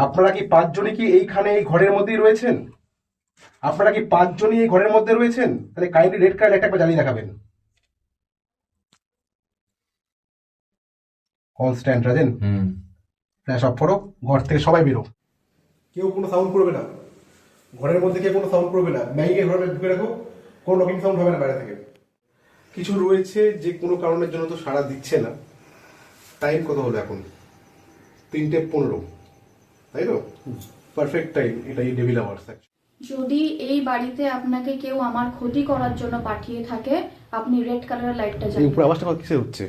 আপনারা কি পাঁচজনই কি এইখানে এই ঘরের মধ্যেই রয়েছেন? আপনারা কি পাঁচজনই এই ঘরের মধ্যে রয়েছেন? তাহলে কাইন্ডলি রেড কালার একটা জ্বালিয়ে দেখাবেন। All stand Rajen. Flash of করো, ঘর থেকে সবাই বেরো। কেউ কোনো সাউন্ড করবে না, ঘরের মধ্যে কেউ কোনো সাউন্ড করবে না। ম্যাগিকে ঘরে ঢুকে রাখো, কোনো নকিং সাউন্ড হবে না বাইরে থেকে। কিছু রয়েছে যে কোনো কারণের জন্য তো সাড়া দিচ্ছে না। টাইম কত হলো এখন? 3:15, তাই তো? পারফেক্ট টাইম, এটাই ডেভিল আওয়ার্স। যদি এই বাড়িতে আপনাকে কেউ আমার ক্ষতি করার জন্য পাঠিয়ে থাকে, আপনি রেড কালারের লাইটটা এই জ্বালিয়ে উপরে আওয়াজটা কিসে হচ্ছে?